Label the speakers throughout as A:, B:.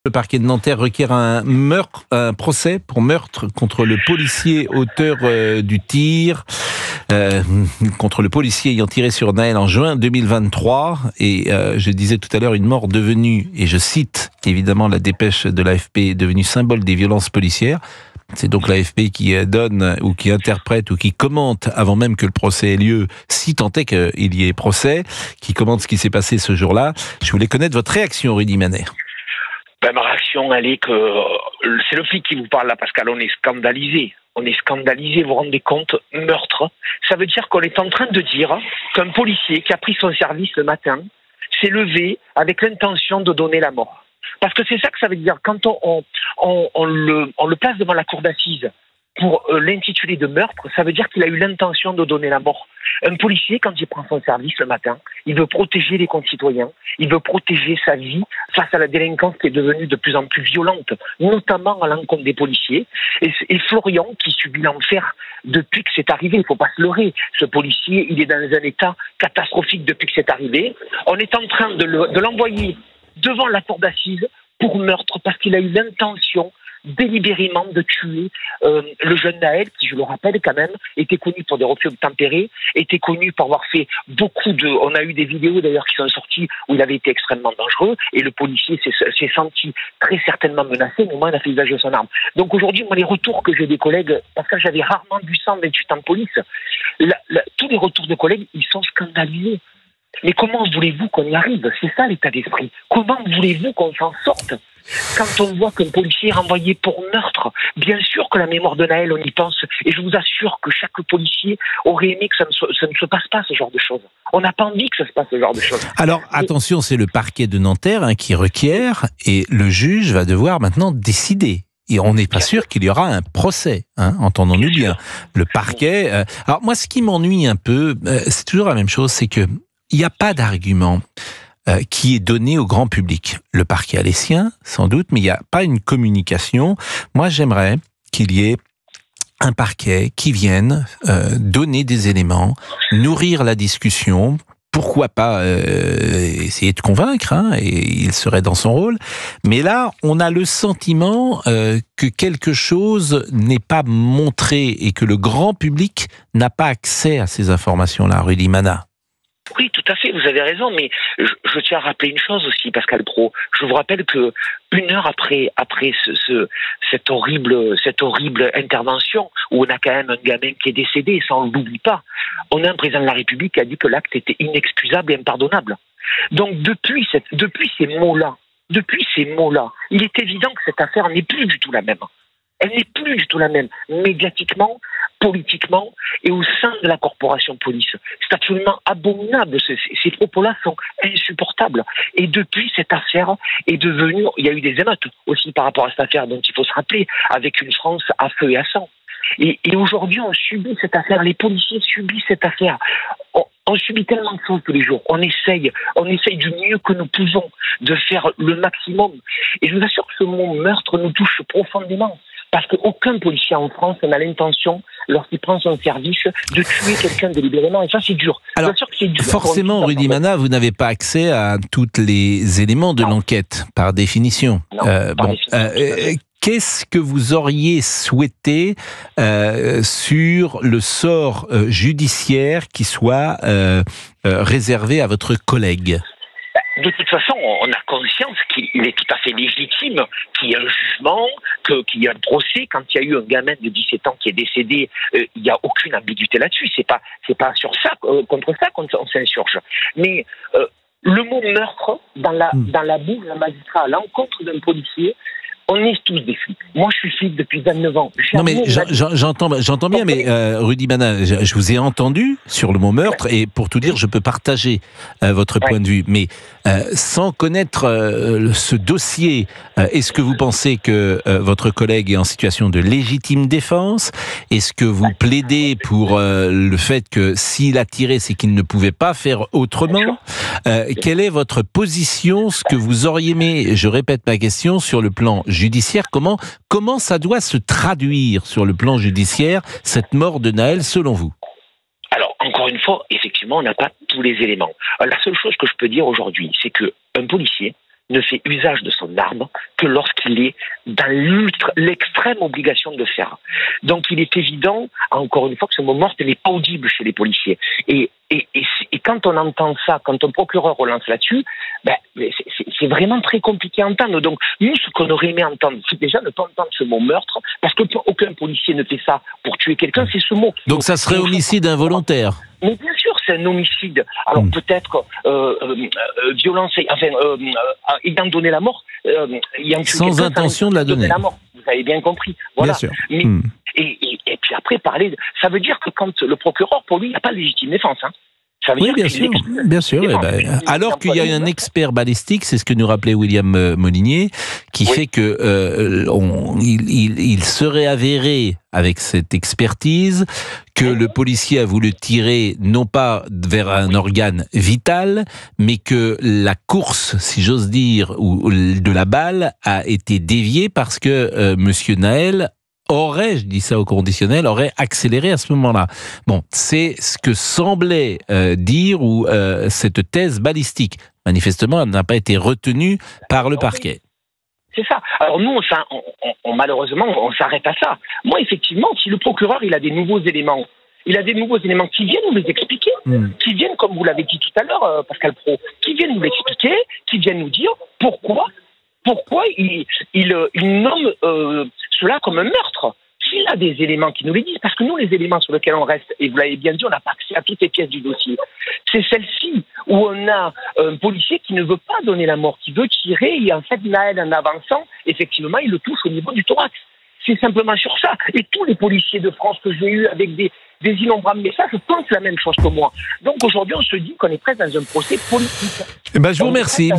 A: Le parquet de Nanterre requiert un procès pour meurtre contre le policier auteur du tir, contre le policier ayant tiré sur Nahel en juin 2023. Et je disais tout à l'heure, une mort devenue, et je cite évidemment la dépêche de l'AFP, devenue symbole des violences policières. C'est donc l'AFP qui donne ou qui interprète ou qui commente avant même que le procès ait lieu, si tant est qu'il y ait procès, qui commente ce qui s'est passé ce jour-là. Je voulais connaître votre réaction, Rudy Maner.
B: Ma réaction, elle est que c'est le flic qui vous parle là, Pascal. On est scandalisé. On est scandalisé, vous vous rendez compte, meurtre. Ça veut dire qu'on est en train de dire qu'un policier qui a pris son service le matin s'est levé avec l'intention de donner la mort. Parce que c'est ça que ça veut dire. Quand on le place devant la cour d'assises pour l'intituler de meurtre, ça veut dire qu'il a eu l'intention de donner la mort. Un policier, quand il prend son service le matin, il veut protéger les concitoyens, il veut protéger sa vie face à la délinquance qui est devenue de plus en plus violente, notamment à l'encontre des policiers. Et Florian, qui subit l'enfer depuis que c'est arrivé, il ne faut pas se leurrer, ce policier, il est dans un état catastrophique depuis que c'est arrivé. On est en train de l'envoyer devant la cour d'assises pour meurtre, parce qu'il a eu l'intention délibérément de tuer le jeune Nahel, qui, je le rappelle quand même, était connu pour des refus obtempérés, était connu pour avoir fait beaucoup de... On a eu des vidéos d'ailleurs qui sont sorties où il avait été extrêmement dangereux, et le policier s'est senti très certainement menacé au moment où il a fait usage de son arme. Donc aujourd'hui, moi, les retours que j'ai des collègues, parce que j'avais rarement vu ça en 28 ans de police, tous les retours de collègues, ils sont scandalisés. Mais comment voulez-vous qu'on y arrive? C'est ça l'état d'esprit. Comment voulez-vous qu'on s'en sorte? Quand on voit qu'un policier est renvoyé pour meurtre, bien sûr que la mémoire de Nahel, on y pense. Et je vous assure que chaque policier aurait aimé que ça ne se passe pas ce genre de choses. On n'a pas envie que ça se passe ce genre de choses.
A: Alors attention, c'est le parquet de Nanterre qui requiert, et le juge va devoir maintenant décider. Et on n'est pas sûr qu'il y aura un procès, entendons-nous bien. Le parquet... Alors moi, ce qui m'ennuie un peu, c'est toujours la même chose, c'est que il n'y a pas d'argument qui est donné au grand public. Le parquet a les siens, sans doute, mais il n'y a pas une communication. Moi, j'aimerais qu'il y ait un parquet qui vienne donner des éléments, nourrir la discussion, pourquoi pas essayer de convaincre, et il serait dans son rôle. Mais là, on a le sentiment que quelque chose n'est pas montré et que le grand public n'a pas accès à ces informations-là, Rudy Maner.
B: Oui, tout à fait, vous avez raison, mais je tiens à rappeler une chose aussi, Pascal Praud. Je vous rappelle que une heure après cette horrible intervention, où on a quand même un gamin qui est décédé, et ça on ne l'oublie pas, on a un président de la République qui a dit que l'acte était inexcusable et impardonnable. Donc depuis ces mots-là, il est évident que cette affaire n'est plus du tout la même. Elle n'est plus du tout la même, médiatiquement, politiquement et au sein de la corporation police. C'est absolument abominable. Ces propos-là sont insupportables. Et depuis, cette affaire est devenue... Il y a eu des émeutes aussi par rapport à cette affaire dont il faut se rappeler, avec une France à feu et à sang. Et aujourd'hui, on subit cette affaire. Les policiers subissent cette affaire. On subit tellement de choses tous les jours. On essaye du mieux que nous pouvons de faire le maximum. Et je vous assure que ce mot meurtre nous touche profondément. Parce qu'aucun policier en France n'a l'intention, lorsqu'il prend son service, de tuer quelqu'un délibérément. Et ça, c'est dur.
A: Alors, forcément, Rudy Maner, vous n'avez pas accès à tous les éléments de l'enquête, par définition. Qu'est-ce que vous auriez souhaité sur le sort judiciaire qui soit réservé à votre collègue ?
B: De toute façon, on a conscience qu'il est tout à fait légitime qu'il y ait un jugement, qu'il y ait un procès. Quand il y a eu un gamin de 17 ans qui est décédé, il n'y a aucune ambiguïté là-dessus. C'est pas sur ça, contre ça qu'on s'insurge. Mais le mot meurtre, dans la bouche d'un magistrat à l'encontre d'un policier, on est tous des flics. Moi, je suis flic depuis 29 ans.
A: Non, mais j'entends bien, mais Rudy Maner, je vous ai entendu sur le mot meurtre, et pour tout dire, je peux partager votre point de vue. Mais sans connaître ce dossier, est-ce que vous pensez que votre collègue est en situation de légitime défense? Est-ce que vous plaidez pour le fait que s'il a tiré, c'est qu'il ne pouvait pas faire autrement? Quelle est votre position, ce que vous auriez aimé, je répète ma question, sur le plan judiciaire, comment ça doit se traduire sur le plan judiciaire, cette mort de Nahel, selon vous?
B: Alors, encore une fois, effectivement, on n'a pas tous les éléments. La seule chose que je peux dire aujourd'hui, c'est qu'un policier, ne fait usage de son arme que lorsqu'il est dans l'extrême obligation de le faire. Donc il est évident, encore une fois, que ce mot meurtre n'est pas audible chez les policiers. Et quand on entend ça, quand un procureur relance là-dessus, c'est vraiment très compliqué à entendre. Donc nous, ce qu'on aurait aimé entendre, c'est déjà ne pas entendre ce mot meurtre, parce qu'aucun policier ne fait ça pour tuer quelqu'un, c'est ce mot.
A: Donc ça serait homicide involontaire.
B: Mais bien sûr, c'est un homicide. Alors peut-être violence, ayant donné la mort,
A: sans intention de la donner.
B: La mort. Vous avez bien compris. Voilà.
A: Bien sûr.
B: Mais, et puis après parler, ça veut dire que quand le procureur, pour lui, il n'y a pas de légitime défense. Ça veut dire
A: bien sûr. Alors qu'il y a un expert balistique, c'est ce que nous rappelait William Molinier, qui fait que il serait avéré avec cette expertise que le policier a voulu tirer non pas vers un organe vital, mais que la course, si j'ose dire, ou de la balle a été déviée parce que Monsieur Naël aurait, je dis ça au conditionnel, aurait accéléré à ce moment-là. Bon, c'est ce que semblait dire cette thèse balistique. Manifestement, elle n'a pas été retenue par le parquet.
B: C'est ça. Alors nous, malheureusement, on s'arrête à ça. Moi, effectivement, si le procureur il a des nouveaux éléments qui viennent nous les expliquer, qui viennent, comme vous l'avez dit tout à l'heure, Pascal Praud, qui viennent nous l'expliquer, qui viennent nous dire pourquoi il nomme cela comme un meurtre. S'il a des éléments qui nous les disent, parce que nous, les éléments sur lesquels on reste, et vous l'avez bien dit, on n'a pas accès à toutes les pièces du dossier, c'est celle-ci où on a un policier qui ne veut pas donner la mort, qui veut tirer, et en fait, Naël, en avançant, effectivement, il le touche au niveau du thorax. C'est simplement sur ça. Et tous les policiers de France que j'ai eus avec des innombrables messages pensent la même chose que moi. Donc aujourd'hui, on se dit qu'on est presque dans un procès politique.
A: Je vous remercie.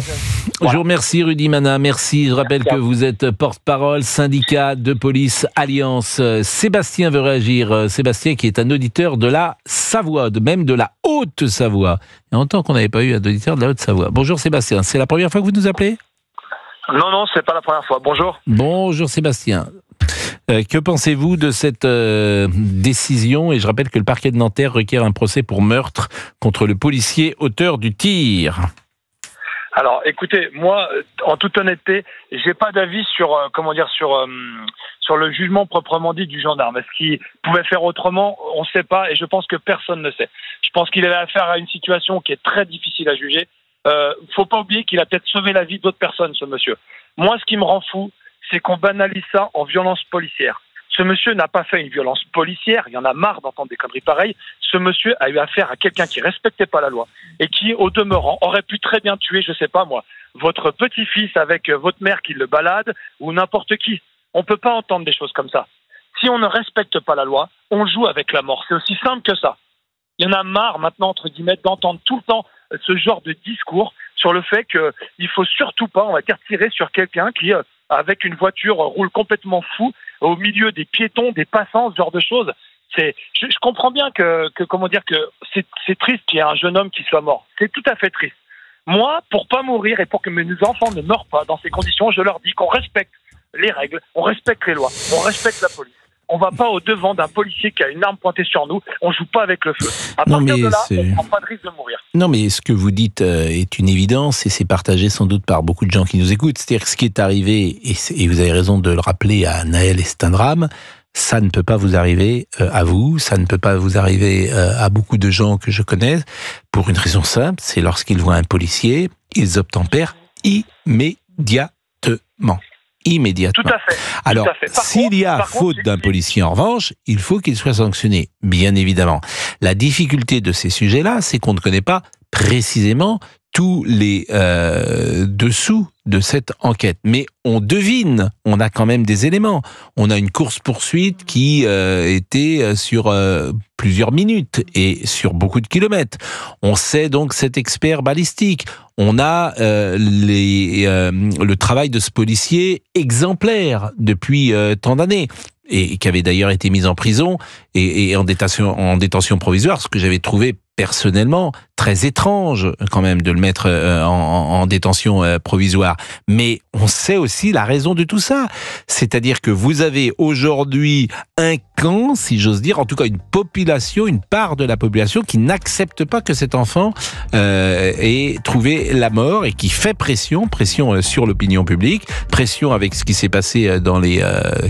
A: Je vous remercie, Rudy Mana. Merci. Je rappelle que vous êtes porte-parole, syndicat de police Alliance. Sébastien veut réagir. Sébastien qui est un auditeur de la Savoie, même de la Haute-Savoie. Il y a longtemps qu'on n'avait pas eu un auditeur de la Haute-Savoie. Bonjour Sébastien. C'est la première fois que vous nous appelez ?
C: Non, c'est pas la première fois. Bonjour.
A: Bonjour Sébastien. Que pensez-vous de cette décision ? Et je rappelle que le parquet de Nanterre requiert un procès pour meurtre contre le policier auteur du tir.
C: Alors, écoutez, moi, en toute honnêteté, j'ai pas d'avis sur sur le jugement proprement dit du gendarme. Est-ce qu'il pouvait faire autrement ? On ne sait pas, et je pense que personne ne sait. Je pense qu'il avait affaire à une situation qui est très difficile à juger. Faut pas oublier qu'il a peut-être sauvé la vie d'autres personnes, ce monsieur. Moi, ce qui me rend fou, c'est qu'on banalise ça en violence policière. Ce monsieur n'a pas fait une violence policière, il y en a marre d'entendre des conneries pareilles. Ce monsieur a eu affaire à quelqu'un qui respectait pas la loi et qui, au demeurant, aurait pu très bien tuer, je sais pas moi, votre petit-fils avec votre mère qui le balade ou n'importe qui. On peut pas entendre des choses comme ça. Si on ne respecte pas la loi, on joue avec la mort. C'est aussi simple que ça. Il y en a marre maintenant, entre guillemets, d'entendre tout le temps ce genre de discours sur le fait qu'il faut surtout pas, on va dire, tirer sur quelqu'un qui, avec une voiture, roule complètement fou au milieu des piétons, des passants, ce genre de choses. Je comprends bien que c'est triste qu'il y ait un jeune homme qui soit mort. C'est tout à fait triste. Moi, pour pas mourir et pour que mes enfants ne meurent pas dans ces conditions, je leur dis qu'on respecte les règles, on respecte les lois, on respecte la police. On va pas au-devant d'un policier qui a une arme pointée sur nous, on joue pas avec le feu. À partir de là, on prend pas de risque de mourir.
A: Non, mais ce que vous dites est une évidence et c'est partagé sans doute par beaucoup de gens qui nous écoutent. C'est-à-dire que ce qui est arrivé, et vous avez raison de le rappeler à Naël, et c'est un drame, ça ne peut pas vous arriver à vous, ça ne peut pas vous arriver à beaucoup de gens que je connais, pour une raison simple, c'est lorsqu'ils voient un policier, ils obtempèrent immédiatement. Immédiatement.
C: Tout à fait.
A: Alors, s'il y a faute d'un policier, en revanche, il faut qu'il soit sanctionné, bien évidemment. La difficulté de ces sujets-là, c'est qu'on ne connaît pas précisément tous les dessous de cette enquête. Mais on devine, on a quand même des éléments. On a une course-poursuite qui était sur plusieurs minutes et sur beaucoup de kilomètres. On sait donc cet expert balistique. On a le travail de ce policier exemplaire depuis tant d'années et qui avait d'ailleurs été mis en prison et en détention provisoire, ce que j'avais trouvé personnellement très étrange quand même de le mettre en détention provisoire. Mais on sait aussi la raison de tout ça. C'est-à-dire que vous avez aujourd'hui un camp, si j'ose dire, en tout cas une population, une part de la population qui n'accepte pas que cet enfant ait trouvé la mort et qui fait pression sur l'opinion publique, pression avec ce qui s'est passé dans les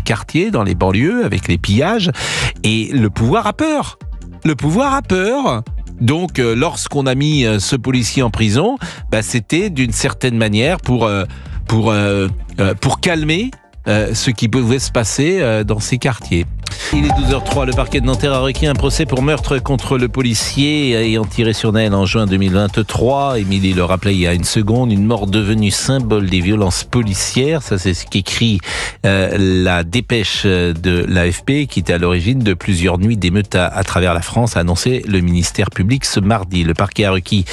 A: quartiers, dans les banlieues, avec les pillages. Et le pouvoir a peur. Le pouvoir a peur. Donc, lorsqu'on a mis ce policier en prison, c'était d'une certaine manière pour calmer ce qui pouvait se passer dans ces quartiers. Il est 12h03, le parquet de Nanterre a requis un procès pour meurtre contre le policier ayant tiré sur Naël en juin 2023. Émilie le rappelait il y a une seconde, une mort devenue symbole des violences policières. Ça, c'est ce qu'écrit la dépêche de l'AFP, qui était à l'origine de plusieurs nuits d'émeutes à travers la France, a annoncé le ministère public ce mardi. Le parquet a requis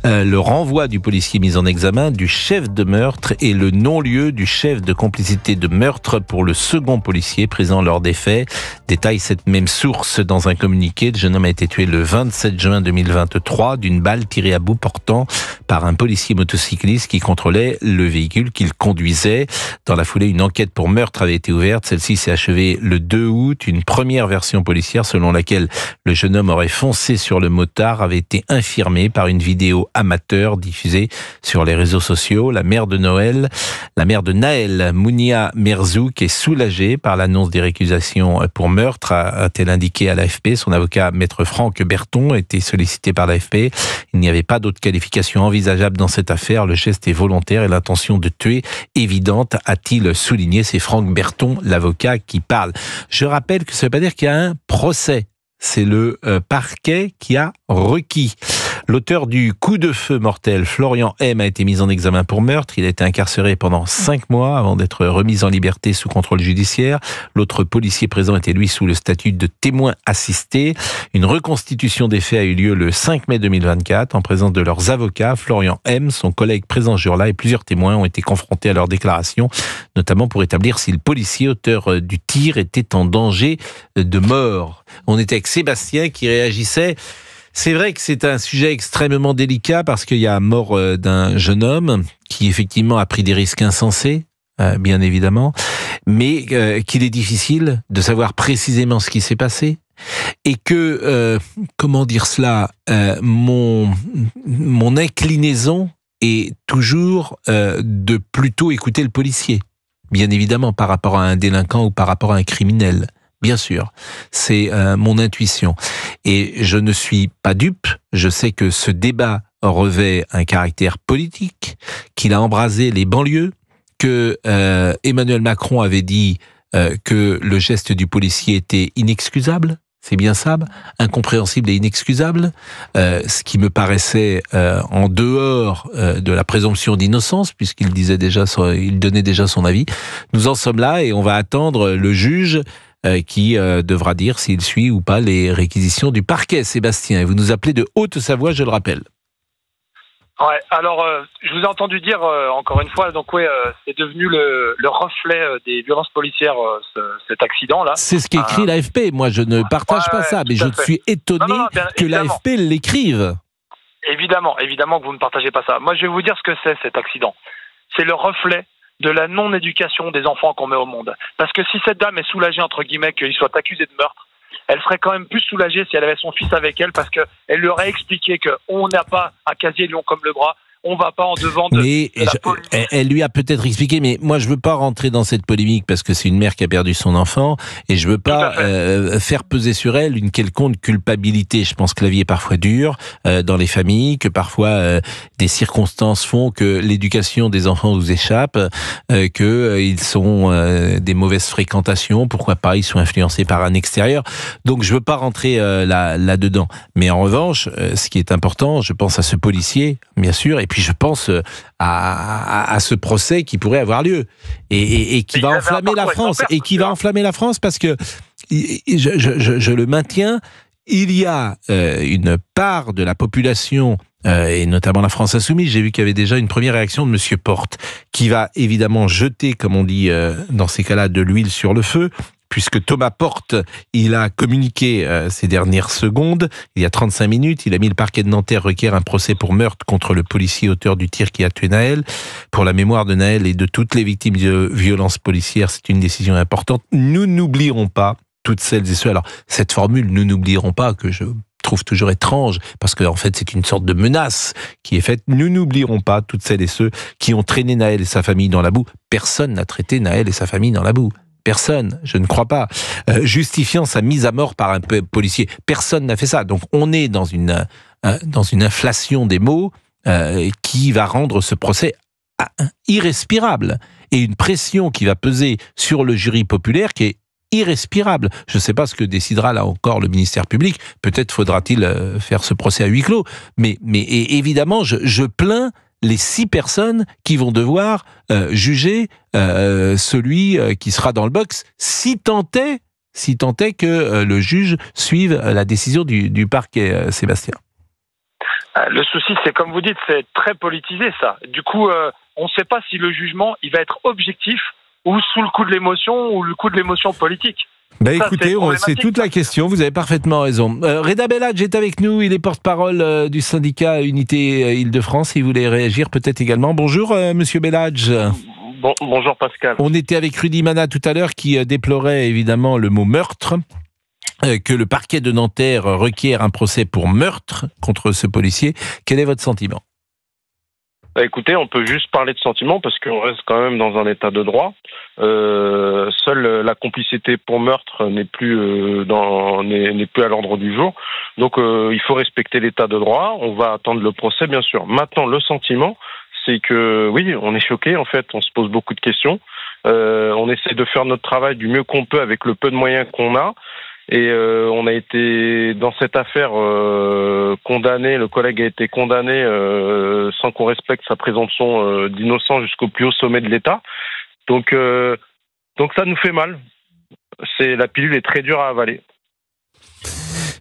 A: le renvoi du policier mis en examen, du chef de meurtre et le non-lieu du chef de complicité de meurtre pour le second policier présent lors des faits. Détaille cette même source dans un communiqué. Le jeune homme a été tué le 27 juin 2023 d'une balle tirée à bout portant par un policier motocycliste qui contrôlait le véhicule qu'il conduisait. Dans la foulée, une enquête pour meurtre avait été ouverte. Celle-ci s'est achevée le 2 août. Une première version policière selon laquelle le jeune homme aurait foncé sur le motard avait été infirmée par une vidéo amateur diffusée sur les réseaux sociaux. La mère de Naël, Mounia Merzouk, est soulagée par l'annonce des récusations pour meurtre, a-t-elle indiqué à l'AFP. Son avocat, maître Franck Berton, était sollicité par l'AFP. Il n'y avait pas d'autre qualification envisageable dans cette affaire. Le geste est volontaire et l'intention de tuer évidente, a-t-il souligné. C'est Franck Berton, l'avocat, qui parle. Je rappelle que ça ne veut pas dire qu'il y a un procès. C'est le parquet qui a requis. L'auteur du coup de feu mortel, Florian M, a été mis en examen pour meurtre. Il a été incarcéré pendant 5 mois avant d'être remis en liberté sous contrôle judiciaire. L'autre policier présent était lui sous le statut de témoin assisté. Une reconstitution des faits a eu lieu le 5 mai 2024 en présence de leurs avocats. Florian M, son collègue présent ce jour-là et plusieurs témoins ont été confrontés à leurs déclarations, notamment pour établir si le policier auteur du tir était en danger de mort. On était avec Sébastien qui réagissait. C'est vrai que c'est un sujet extrêmement délicat parce qu'il y a mort d'un jeune homme qui effectivement a pris des risques insensés, bien évidemment, mais qu'il est difficile de savoir précisément ce qui s'est passé et que, comment dire cela, mon inclinaison est toujours de plutôt écouter le policier, bien évidemment, par rapport à un délinquant ou par rapport à un criminel. Bien sûr, c'est mon intuition. Et je ne suis pas dupe, je sais que ce débat revêt un caractère politique, qu'il a embrasé les banlieues, que Emmanuel Macron avait dit que le geste du policier était inexcusable, c'est bien ça, incompréhensible et inexcusable, ce qui me paraissait en dehors de la présomption d'innocence, puisqu'il il donnait déjà son avis. Nous en sommes là et on va attendre le juge qui devra dire s'il suit ou pas les réquisitions du parquet. Sébastien, vous nous appelez de Haute-Savoie, je le rappelle.
C: Ouais, alors je vous ai entendu dire encore une fois, donc c'est devenu le reflet des violences policières, cet accident-là.
A: C'est ce qu'écrit l'AFP. Moi, je ne partage pas ça, mais je suis étonné que l'AFP l'écrive.
C: Évidemment que vous ne partagez pas ça. Moi, je vais vous dire ce que c'est cet accident. C'est le reflet de la non-éducation des enfants qu'on met au monde. Parce que si cette dame est soulagée, entre guillemets, qu'il soit accusé de meurtre, elle serait quand même plus soulagée si elle avait son fils avec elle, parce qu'elle lui aurait expliqué qu'on n'a pas à casier lion comme le bras, on va pas en devant de la police.
A: Elle lui a peut-être expliqué, mais moi je veux pas rentrer dans cette polémique parce que c'est une mère qui a perdu son enfant et je veux pas faire peser sur elle une quelconque culpabilité. Je pense que la vie est parfois dure dans les familles, que parfois des circonstances font que l'éducation des enfants nous échappe, que ils sont des mauvaises fréquentations, pourquoi pas ils sont influencés par un extérieur. Donc je veux pas rentrer là-dedans. Mais en revanche, ce qui est important, je pense à ce policier, bien sûr, et puis je pense à ce procès qui pourrait avoir lieu et qui va enflammer la France. Et qui va enflammer la France parce que, je le maintiens, il y a une part de la population, et notamment la France Insoumise, j'ai vu qu'il y avait déjà une première réaction de Monsieur Porte, qui va évidemment jeter, comme on dit dans ces cas-là, de l'huile sur le feu, puisque Thomas Porte, il a communiqué ces dernières secondes, il y a 35 minutes, il a mis le parquet de Nanterre requiert un procès pour meurtre contre le policier auteur du tir qui a tué Nahel. Pour la mémoire de Nahel et de toutes les victimes de violences policières, c'est une décision importante. Nous n'oublierons pas toutes celles et ceux. Alors, cette formule, nous n'oublierons pas, que je trouve toujours étrange, parce qu'en fait, c'est une sorte de menace qui est faite. Nous n'oublierons pas toutes celles et ceux qui ont traîné Nahel et sa famille dans la boue. Personne n'a traité Nahel et sa famille dans la boue. Personne, je ne crois pas. Justifiant sa mise à mort par un policier. Personne n'a fait ça. Donc, on est dans une inflation des mots qui va rendre ce procès irrespirable. Et une pression qui va peser sur le jury populaire qui est irrespirable. Je ne sais pas ce que décidera là encore le ministère public. Peut-être faudra-t-il faire ce procès à huis clos. Mais évidemment, je plains les 6 personnes qui vont devoir juger celui qui sera dans le box, si tant est que le juge suive la décision du parquet, Sébastien.
C: Le souci, c'est comme vous dites, c'est très politisé ça. Du coup, on ne sait pas si le jugement il va être objectif ou sous le coup de l'émotion ou le coup de l'émotion politique.
A: Écoutez, c'est toute la question, vous avez parfaitement raison. Reda Belhadj est avec nous, il est porte-parole du syndicat Unité Île-de-France, il voulait réagir peut-être également. Bonjour Monsieur Belhadj.
D: Bonjour Pascal.
A: On était avec Rudy Mana tout à l'heure qui déplorait évidemment le mot meurtre, que le parquet de Nanterre requiert un procès pour meurtre contre ce policier. Quel est votre sentiment ?
D: Écoutez, on peut juste parler de sentiment parce qu'on reste quand même dans un état de droit. Seule la complicité pour meurtre n'est plus à l'ordre du jour. Donc il faut respecter l'état de droit. On va attendre le procès, bien sûr. Maintenant, le sentiment, c'est que oui, on est choqué. En fait, on se pose beaucoup de questions. On essaie de faire notre travail du mieux qu'on peut avec le peu de moyens qu'on a. Et on a été dans cette affaire condamné, le collègue a été condamné sans qu'on respecte sa présomption d'innocence jusqu'au plus haut sommet de l'État. Donc ça nous fait mal. La pilule est très dure à avaler.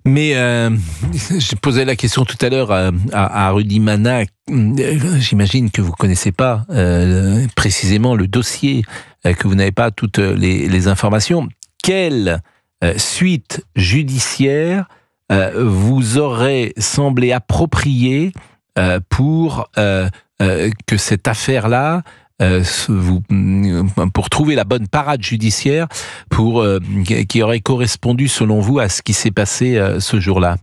A: Mais je posais la question tout à l'heure à Rudy Mana. J'imagine que vous ne connaissez pas précisément le dossier, que vous n'avez pas toutes les informations. Quelle suite judiciaire vous aurait semblé appropriée pour que cette affaire-là, pour trouver la bonne parade judiciaire qui aurait correspondu selon vous à ce qui s'est passé ce jour-là?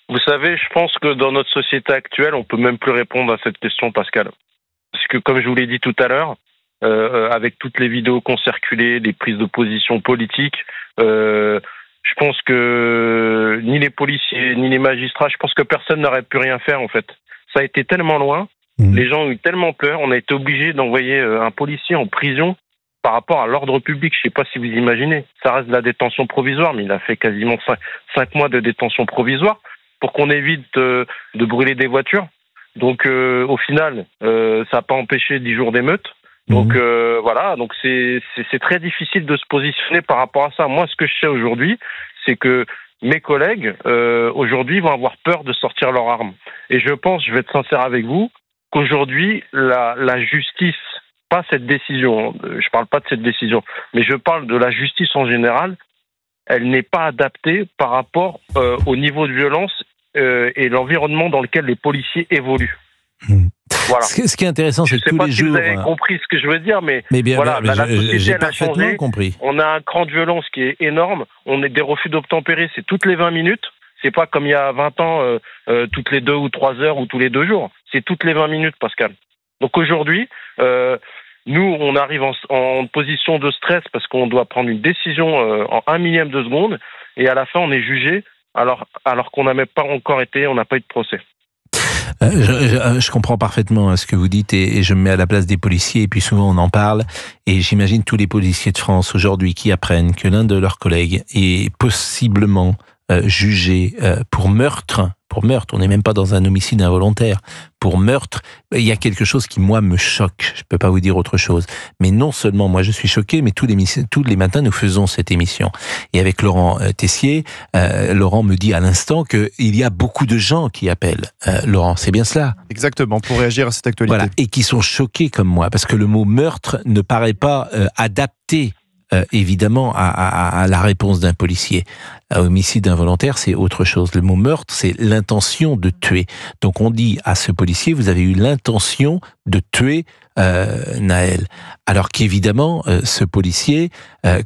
D: Vous savez, je pense que dans notre société actuelle, on peut même plus répondre à cette question, Pascal. Parce que comme je vous l'ai dit tout à l'heure, avec toutes les vidéos qui ont circulé, les prises de position politiques, je pense que ni les policiers, ni les magistrats, je pense que personne n'aurait pu rien faire en fait. Ça a été tellement loin, les gens ont eu tellement peur, on a été obligé d'envoyer un policier en prison par rapport à l'ordre public. Je ne sais pas si vous imaginez, ça reste de la détention provisoire, mais il a fait quasiment 5 mois de détention provisoire pour qu'on évite de brûler des voitures. Donc au final, ça n'a pas empêché 10 jours d'émeute. Donc voilà, donc c'est très difficile de se positionner par rapport à ça. Moi, ce que je sais aujourd'hui, c'est que mes collègues aujourd'hui vont avoir peur de sortir leurs armes. Et je pense, je vais être sincère avec vous, qu'aujourd'hui la justice, pas cette décision, je parle pas de cette décision, mais je parle de la justice en général, elle n'est pas adaptée par rapport au niveau de violence et l'environnement dans lequel les policiers évoluent. Voilà.
A: Ce qui est intéressant, c'est que tous les jours... Je ne sais pas si
D: vous avez compris ce que je veux dire, mais
A: bien,
D: voilà, la société
A: elle a changé. Compris.
D: On a un cran de violence qui est énorme. On a des refus d'obtempérer, c'est toutes les 20 minutes. C'est pas comme il y a 20 ans, toutes les 2 ou 3 heures ou tous les 2 jours. C'est toutes les 20 minutes, Pascal. Donc aujourd'hui, nous, on arrive en position de stress parce qu'on doit prendre une décision en 1 millième de seconde, et à la fin, on est jugé alors qu'on n'a même pas encore on n'a pas eu de procès.
A: Je comprends parfaitement ce que vous dites et je me mets à la place des policiers et puis souvent on en parle et j'imagine tous les policiers de France aujourd'hui qui apprennent que l'un de leurs collègues est possiblement jugé pour meurtre, on n'est même pas dans un homicide involontaire, pour meurtre, il y a quelque chose qui, moi, me choque. Je ne peux pas vous dire autre chose. Mais non seulement moi, je suis choqué, mais tous les matins, nous faisons cette émission. Et avec Laurent Tessier, Laurent me dit à l'instant qu'il y a beaucoup de gens qui appellent. Laurent, c'est bien cela?
E: Exactement, pour réagir à cette actualité.
A: Voilà, et qui sont choqués comme moi, parce que le mot meurtre ne paraît pas adapté évidemment à la réponse d'un policier. Homicide involontaire, c'est autre chose. Le mot meurtre, c'est l'intention de tuer. Donc on dit à ce policier, vous avez eu l'intention de tuer Naël. Alors qu'évidemment, ce policier,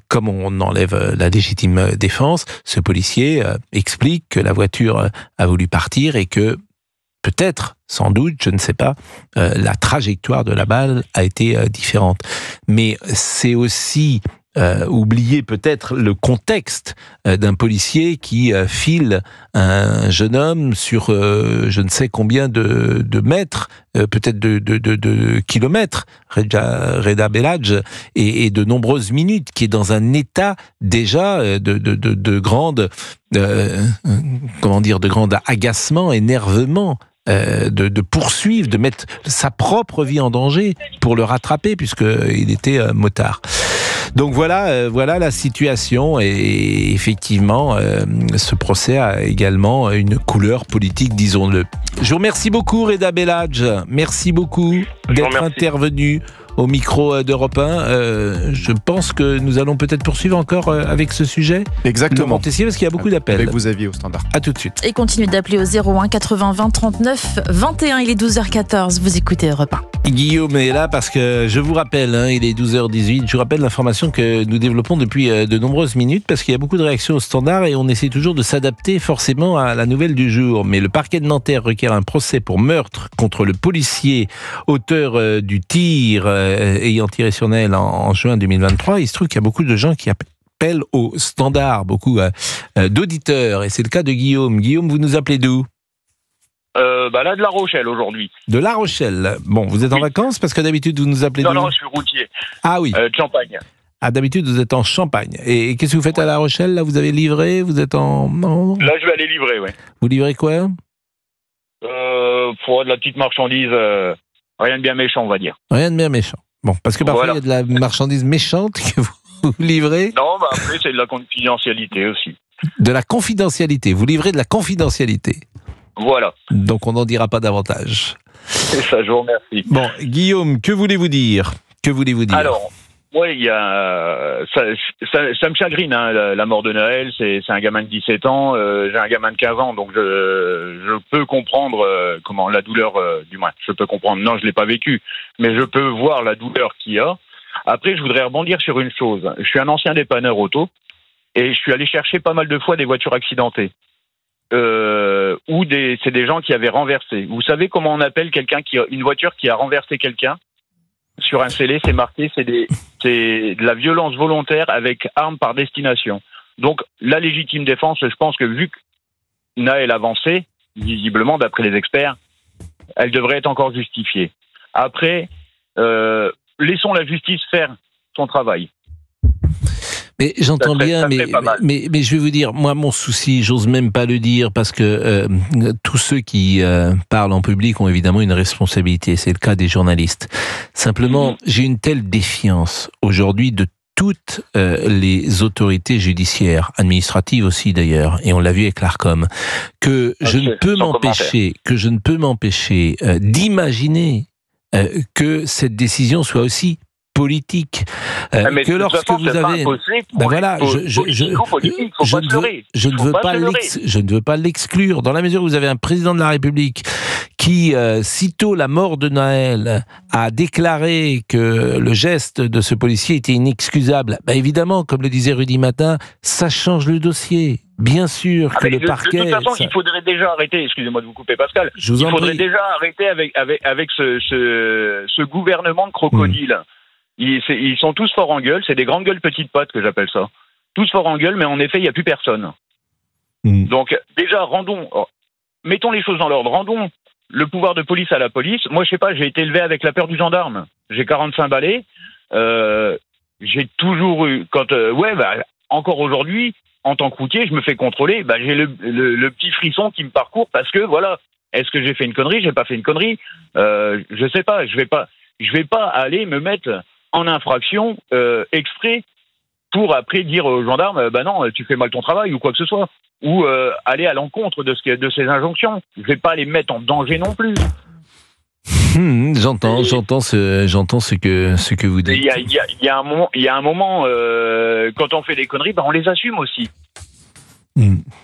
A: comme on enlève la légitime défense, ce policier explique que la voiture a voulu partir et que peut-être, sans doute, je ne sais pas, la trajectoire de la balle a été différente. Mais c'est aussi oublier peut-être le contexte d'un policier qui file un jeune homme sur je ne sais combien de mètres, peut-être de kilomètres, Reda Belhadj, et de nombreuses minutes, qui est dans un état déjà de grande, de grand agacement, énervement, de poursuivre, de mettre sa propre vie en danger pour le rattraper, puisqu'il était motard. Donc voilà la situation, et effectivement, ce procès a également une couleur politique, disons-le. Je vous remercie beaucoup, Reda Belhadj. Merci beaucoup d'être intervenu au micro d'Europe 1. Je pense que nous allons peut-être poursuivre encore avec ce sujet.
E: Exactement.
A: Parce qu'il y a beaucoup d'appels.
E: Avec vos avis au standard.
A: À tout de suite.
F: Et continuez d'appeler au 01 80 20 39 21. Il est 12h14. Vous écoutez Europe 1.
A: Guillaume est là parce que je vous rappelle, il est 12h18. Je vous rappelle l'information que nous développons depuis de nombreuses minutes, parce qu'il y a beaucoup de réactions au standard et on essaie toujours de s'adapter forcément à la nouvelle du jour. Mais le parquet de Nanterre requiert un procès pour meurtre contre le policier auteur du tir ayant tiré sur Naël en juin 2023. Il se trouve qu'il y a beaucoup de gens qui appellent au standard, beaucoup d'auditeurs, et c'est le cas de Guillaume. Guillaume, vous nous appelez d'où ?
G: Là, de La Rochelle aujourd'hui.
A: De La Rochelle. Bon, vous êtes en vacances, parce que d'habitude vous nous appelez d'où ?
G: Non, je suis routier.
A: Ah oui.
G: De Champagne.
A: Ah, d'habitude vous êtes en Champagne. Et qu'est-ce que vous faites à La Rochelle ? Là, vous avez livré ? Vous êtes en...
G: Là, je vais aller livrer, ouais.
A: Vous livrez quoi ?
G: Pour de la petite marchandise, rien de bien méchant, on va dire.
A: Rien de bien méchant. Bon, parce que parfois il y a de la marchandise méchante que vous livrez.
G: Non, après c'est de la confidentialité aussi.
A: De la confidentialité. Vous livrez de la confidentialité.
G: Voilà.
A: Donc on n'en dira pas davantage.
G: C'est ça, je vous remercie.
A: Bon, Guillaume, que voulez-vous dire ?
G: Alors, moi, il y a ça me chagrine, la mort de Naël. C'est un gamin de 17 ans, j'ai un gamin de 15 ans, donc je peux comprendre comment la douleur, du moins, je peux comprendre. Non, je l'ai pas vécu, mais je peux voir la douleur qu'il y a. Après, je voudrais rebondir sur une chose. Je suis un ancien dépanneur auto et je suis allé chercher pas mal de fois des voitures accidentées. C'est des gens qui avaient renversé. Vous savez comment on appelle une voiture qui a renversé quelqu'un ? Sur un scellé, c'est marqué, c'est de la violence volontaire avec arme par destination. Donc, la légitime défense, je pense que vu que Naël avançait, visiblement, d'après les experts, elle devrait être encore justifiée. Après, laissons la justice faire son travail.
A: Mais j'entends bien, mais je vais vous dire, moi, mon souci, j'ose même pas le dire, parce que tous ceux qui parlent en public ont évidemment une responsabilité. C'est le cas des journalistes. Simplement, j'ai une telle défiance aujourd'hui de toutes les autorités judiciaires, administratives aussi d'ailleurs, et on l'a vu avec l'Arcom, que je ne peux m'empêcher d'imaginer que cette décision soit aussi politique, que lorsque vous avez, je ne veux pas l'exclure, dans la mesure où vous avez un président de la République qui, sitôt la mort de Naël, a déclaré que le geste de ce policier était inexcusable. Évidemment, comme le disait Rudy Matin, ça change le dossier. Bien sûr que le parquet...
G: De toute façon, il faudrait déjà arrêter, excusez-moi de vous couper Pascal, il faudrait déjà arrêter avec ce gouvernement de crocodiles. Ils sont tous forts en gueule, c'est des grandes gueules petites pattes que j'appelle ça. Tous forts en gueule, mais en effet, il n'y a plus personne. Donc, déjà, mettons les choses dans l'ordre, rendons le pouvoir de police à la police. Moi, je sais pas, j'ai été élevé avec la peur du gendarme. J'ai 45 balais, j'ai toujours eu, encore aujourd'hui, en tant que routier, je me fais contrôler, j'ai le petit frisson qui me parcourt parce que, voilà, est-ce que j'ai fait une connerie, j'ai pas fait une connerie, je sais pas, je vais pas aller me mettre en infraction exprès pour après dire aux gendarmes non, tu fais mal ton travail ou quoi que ce soit, ou aller à l'encontre de ces injonctions. Je vais pas les mettre en danger non plus.
A: J'entends ce que vous dites.
G: Il y a un moment, quand on fait des conneries, on les assume aussi.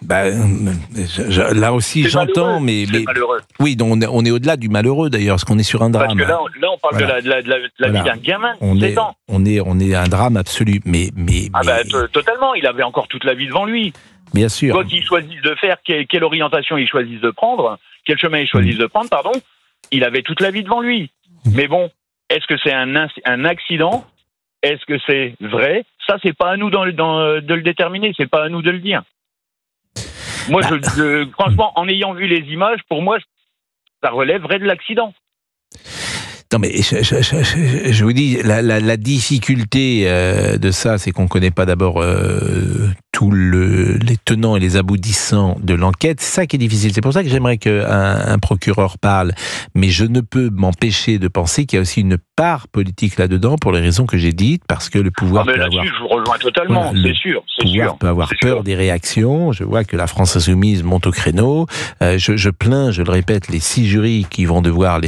A: Là aussi, j'entends, mais
G: malheureux.
A: Oui, donc on est au-delà du malheureux d'ailleurs, parce qu'on est sur un drame.
G: Parce que là on parle de la vie d'un gamin.
A: On est un drame absolu, mais
G: totalement. Il avait encore toute la vie devant lui.
A: Bien sûr.
G: Quand ils choisissent de faire, quelle orientation ils choisissent de prendre, quel chemin ils choisissent de prendre, pardon, il avait toute la vie devant lui. Mais bon, est-ce que c'est un accident? Est-ce que c'est vrai? Ça, c'est pas à nous de le déterminer, c'est pas à nous de le dire. Moi, franchement, en ayant vu les images, pour moi, ça relèverait de l'accident.
A: Non, mais je vous dis, la difficulté de ça, c'est qu'on ne connaît pas d'abord tous les tenants et les aboutissants de l'enquête. C'est ça qui est difficile. C'est pour ça que j'aimerais qu'un procureur parle. Mais je ne peux m'empêcher de penser qu'il y a aussi une part politique là-dedans, pour les raisons que j'ai dites, parce que le pouvoir peut
G: là-dessus, je vous rejoins totalement, c'est sûr.
A: Le pouvoir peut avoir peur des réactions. Je vois que la France Insoumise monte au créneau. Je plains, je le répète, les 6 jurés qui vont devoir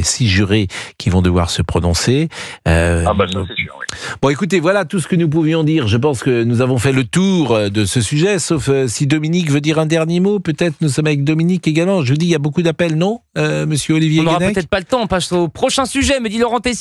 A: se prononcer.
G: Ça c'est sûr, oui.
A: Bon, écoutez, voilà tout ce que nous pouvions dire. Je pense que nous avons fait le tour de ce sujet, sauf si Dominique veut dire un dernier mot. Peut-être nous sommes avec Dominique également. Je vous dis, il y a beaucoup d'appels, non, monsieur Olivier Guénec ?
E: On n'aura peut-être pas le temps. On passe au prochain sujet, me dit Laurent Tessier.